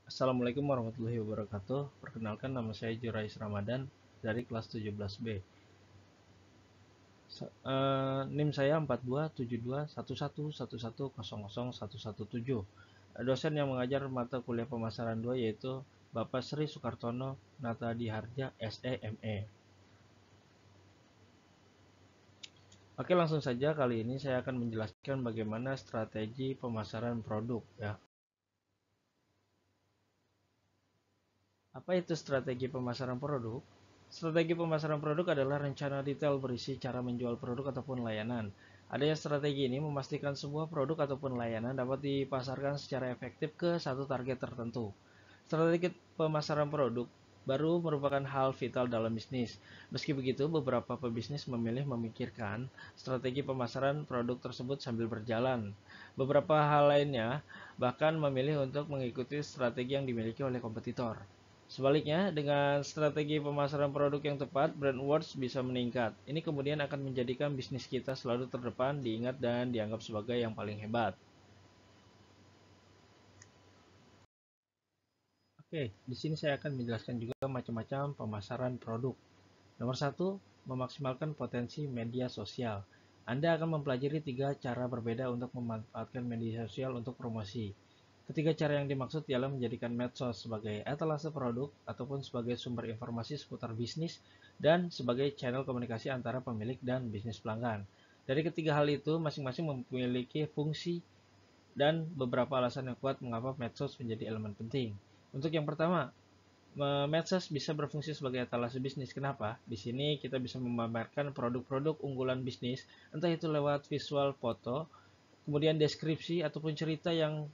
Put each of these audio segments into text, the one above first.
Assalamualaikum warahmatullahi wabarakatuh. Perkenalkan, nama saya Jurais Ramadan dari kelas 17B. NIM saya 427211111117. Dosen yang mengajar mata kuliah pemasaran 2 yaitu Bapak Sri Sukartono Natadiharja SEME. Oke, langsung saja kali ini saya akan menjelaskan bagaimana strategi pemasaran produk ya. Apa itu strategi pemasaran produk? Strategi pemasaran produk adalah rencana detail berisi cara menjual produk ataupun layanan. Adanya strategi ini memastikan sebuah produk ataupun layanan dapat dipasarkan secara efektif ke satu target tertentu. Strategi pemasaran produk baru merupakan hal vital dalam bisnis. Meski begitu, beberapa pebisnis memilih memikirkan strategi pemasaran produk tersebut sambil berjalan. Beberapa hal lainnya bahkan memilih untuk mengikuti strategi yang dimiliki oleh kompetitor. Sebaliknya, dengan strategi pemasaran produk yang tepat, brand awareness bisa meningkat. Ini kemudian akan menjadikan bisnis kita selalu terdepan, diingat dan dianggap sebagai yang paling hebat. Oke, di sini saya akan menjelaskan juga macam-macam pemasaran produk. Nomor satu, memaksimalkan potensi media sosial. Anda akan mempelajari 3 cara berbeda untuk memanfaatkan media sosial untuk promosi. Ketiga cara yang dimaksud ialah menjadikan medsos sebagai etalase produk ataupun sebagai sumber informasi seputar bisnis dan sebagai channel komunikasi antara pemilik dan bisnis pelanggan. Dari ketiga hal itu, masing-masing memiliki fungsi dan beberapa alasan yang kuat mengapa medsos menjadi elemen penting. Untuk yang pertama, medsos bisa berfungsi sebagai etalase bisnis. Kenapa? Di sini kita bisa memamerkan produk-produk unggulan bisnis, entah itu lewat visual foto, kemudian deskripsi ataupun cerita yang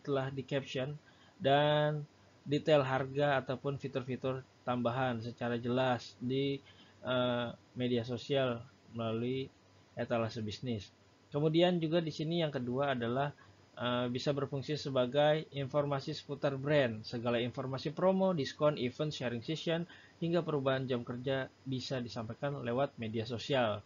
telah di caption, dan detail harga ataupun fitur-fitur tambahan secara jelas di media sosial melalui etalase bisnis. Kemudian juga di sini yang kedua adalah bisa berfungsi sebagai informasi seputar brand. Segala informasi promo, diskon, event, sharing session, hingga perubahan jam kerja bisa disampaikan lewat media sosial.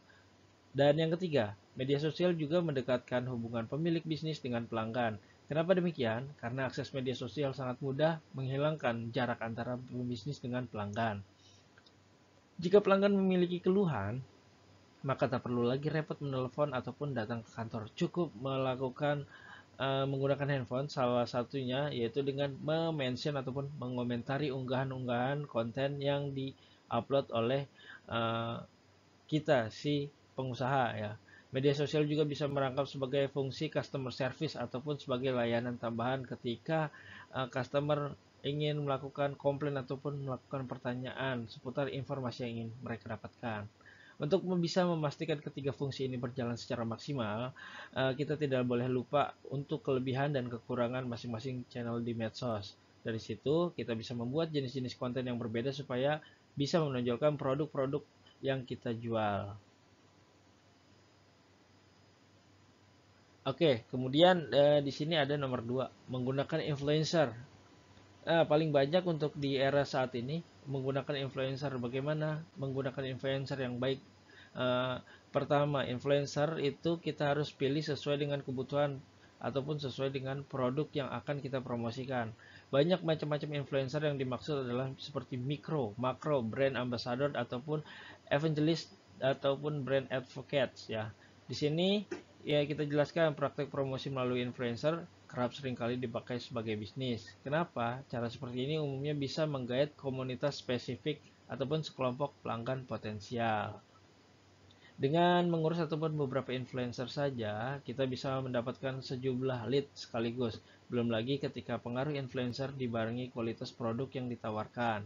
Dan yang ketiga, media sosial juga mendekatkan hubungan pemilik bisnis dengan pelanggan. Kenapa demikian? Karena akses media sosial sangat mudah menghilangkan jarak antara pembisnis dengan pelanggan. Jika pelanggan memiliki keluhan, maka tak perlu lagi repot menelpon ataupun datang ke kantor. Cukup melakukan menggunakan handphone, salah satunya yaitu dengan mention ataupun mengomentari unggahan-unggahan konten yang di-upload oleh uh, kita si pengusaha ya. Media sosial juga bisa merangkap sebagai fungsi customer service ataupun sebagai layanan tambahan ketika customer ingin melakukan komplain ataupun melakukan pertanyaan seputar informasi yang ingin mereka dapatkan. Untuk bisa memastikan ketiga fungsi ini berjalan secara maksimal, kita tidak boleh lupa untuk kelebihan dan kekurangan masing-masing channel di medsos. Dari situ, kita bisa membuat jenis-jenis konten yang berbeda supaya bisa menonjolkan produk-produk yang kita jual. Oke, kemudian di sini ada nomor 2, menggunakan influencer. Paling banyak untuk di era saat ini menggunakan influencer. Bagaimana menggunakan influencer yang baik? Eh, Pertama, influencer itu kita harus pilih sesuai dengan kebutuhan ataupun sesuai dengan produk yang akan kita promosikan. Banyak macam-macam influencer yang dimaksud adalah seperti mikro, makro, brand ambassador ataupun evangelist ataupun brand advocates ya. Di sini ya kita jelaskan praktek promosi melalui influencer kerap seringkali dipakai sebagai bisnis. Kenapa? Cara seperti ini umumnya bisa menggait komunitas spesifik ataupun sekelompok pelanggan potensial. Dengan mengurus ataupun beberapa influencer saja, kita bisa mendapatkan sejumlah lead sekaligus. Belum lagi ketika pengaruh influencer dibarengi kualitas produk yang ditawarkan.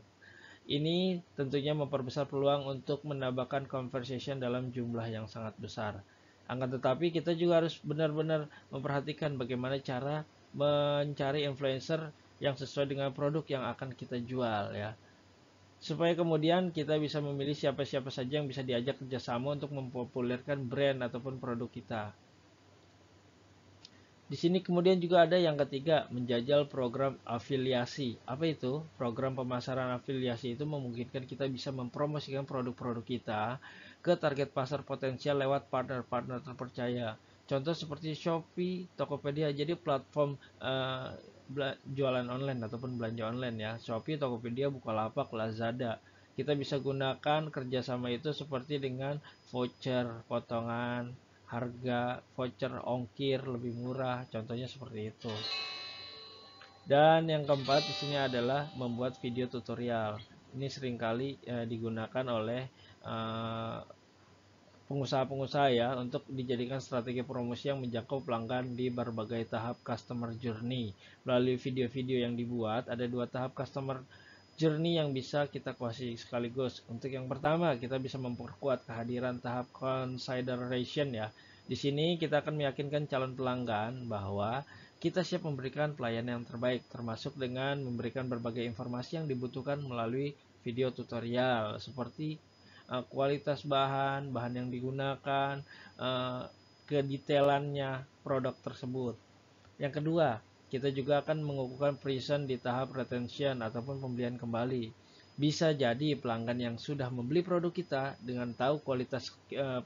Ini tentunya memperbesar peluang untuk menambahkan conversation dalam jumlah yang sangat besar. Akan tetapi kita juga harus benar-benar memperhatikan bagaimana cara mencari influencer yang sesuai dengan produk yang akan kita jual ya. Supaya kemudian kita bisa memilih siapa-siapa saja yang bisa diajak kerjasama untuk mempopulerkan brand ataupun produk kita. Di sini kemudian juga ada yang ketiga, menjajal program afiliasi. Apa itu? Program pemasaran afiliasi itu memungkinkan kita bisa mempromosikan produk-produk kita ke target pasar potensial lewat partner-partner terpercaya. Contoh seperti Shopee, Tokopedia, jadi platform jualan online ataupun belanja online ya. Shopee, Tokopedia, Bukalapak, Lazada. Kita bisa gunakan kerjasama itu seperti dengan voucher potongan harga, voucher ongkir lebih murah, contohnya seperti itu. Dan yang keempat di sini adalah membuat video tutorial. Ini seringkali digunakan oleh eh, pengusaha-pengusaha ya untuk dijadikan strategi promosi yang menjangkau pelanggan di berbagai tahap customer journey. Melalui video-video yang dibuat, ada 2 tahap customer journey yang bisa kita kuasai sekaligus. Untuk yang pertama, kita bisa memperkuat kehadiran tahap consideration ya. Di sini kita akan meyakinkan calon pelanggan bahwa kita siap memberikan pelayanan yang terbaik, termasuk dengan memberikan berbagai informasi yang dibutuhkan melalui video tutorial seperti kualitas bahan, bahan yang digunakan, kedetailannya produk tersebut. Yang kedua, kita juga akan mengukuhkan present di tahap retention ataupun pembelian kembali. Bisa jadi pelanggan yang sudah membeli produk kita dengan tahu kualitas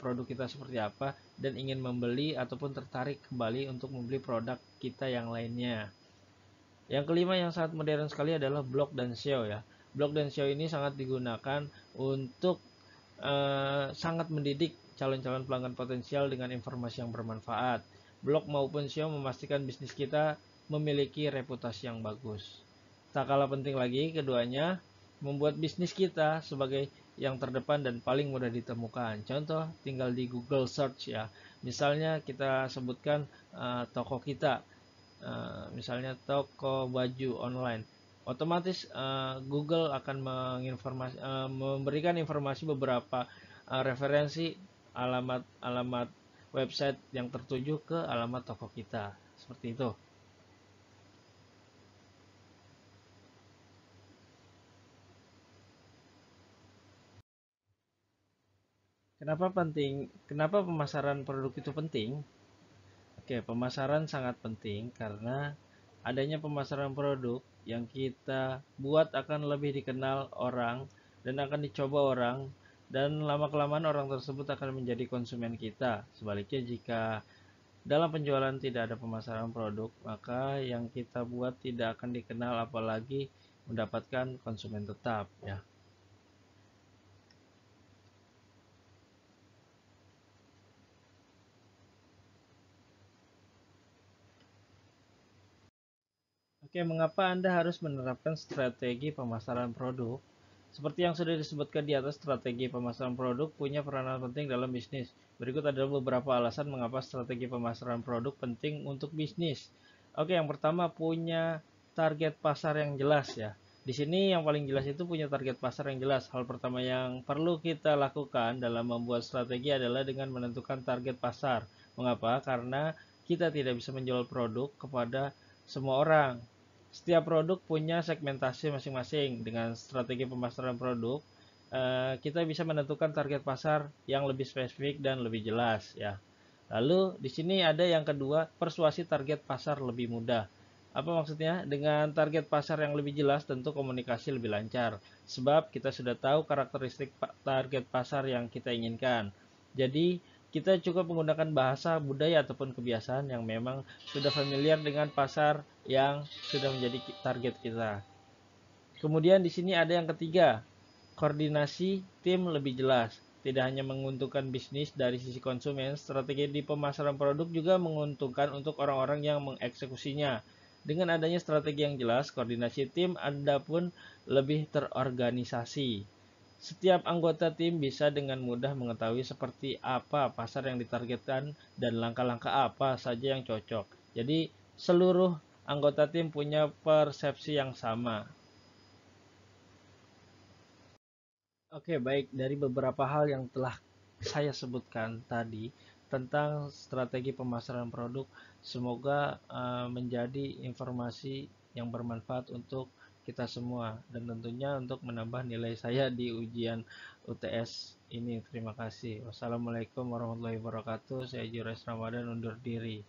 produk kita seperti apa dan ingin membeli ataupun tertarik kembali untuk membeli produk kita yang lainnya. Yang kelima yang sangat modern sekali adalah blog dan SEO ya. Blog dan SEO ini sangat digunakan untuk sangat mendidik calon-calon pelanggan potensial dengan informasi yang bermanfaat. Blog maupun SEO memastikan bisnis kita memiliki reputasi yang bagus. Tak kalah penting lagi, keduanya membuat bisnis kita sebagai yang terdepan dan paling mudah ditemukan. Contoh, tinggal di Google Search ya. Misalnya kita sebutkan toko kita, misalnya toko baju online. Otomatis Google akan memberikan informasi beberapa referensi alamat website yang tertuju ke alamat toko kita. Seperti itu. Kenapa penting? Kenapa pemasaran produk itu penting? Oke, pemasaran sangat penting karena adanya pemasaran produk yang kita buat akan lebih dikenal orang dan akan dicoba orang dan lama-kelamaan orang tersebut akan menjadi konsumen kita. Sebaliknya jika dalam penjualan tidak ada pemasaran produk, maka yang kita buat tidak akan dikenal apalagi mendapatkan konsumen tetap ya. Oke, mengapa Anda harus menerapkan strategi pemasaran produk? Seperti yang sudah disebutkan di atas, strategi pemasaran produk punya peranan penting dalam bisnis. Berikut adalah beberapa alasan mengapa strategi pemasaran produk penting untuk bisnis. Oke, yang pertama punya target pasar yang jelas ya. Di sini yang paling jelas itu punya target pasar yang jelas. Hal pertama yang perlu kita lakukan dalam membuat strategi adalah dengan menentukan target pasar. Mengapa? Karena kita tidak bisa menjual produk kepada semua orang. Setiap produk punya segmentasi masing-masing. Dengan strategi pemasaran produk, kita bisa menentukan target pasar yang lebih spesifik dan lebih jelas ya. Lalu di sini ada yang kedua, persuasi target pasar lebih mudah. Apa maksudnya? Dengan target pasar yang lebih jelas, tentu komunikasi lebih lancar. Sebab kita sudah tahu karakteristik target pasar yang kita inginkan. Jadi kita cukup menggunakan bahasa, budaya ataupun kebiasaan yang memang sudah familiar dengan pasar yang sudah menjadi target kita. Kemudian di sini ada yang ketiga, koordinasi tim lebih jelas. Tidak hanya menguntungkan bisnis dari sisi konsumen, strategi di pemasaran produk juga menguntungkan untuk orang-orang yang mengeksekusinya. Dengan adanya strategi yang jelas, koordinasi tim Anda pun lebih terorganisasi. Setiap anggota tim bisa dengan mudah mengetahui seperti apa pasar yang ditargetkan dan langkah-langkah apa saja yang cocok. Jadi, seluruh anggota tim punya persepsi yang sama. Oke, baik. Dari beberapa hal yang telah saya sebutkan tadi tentang strategi pemasaran produk, semoga menjadi informasi yang bermanfaat untuk kita semua dan tentunya untuk menambah nilai saya di ujian UTS ini. Terima kasih. Wassalamualaikum warahmatullahi wabarakatuh. Saya Jurais Ramadan undur diri.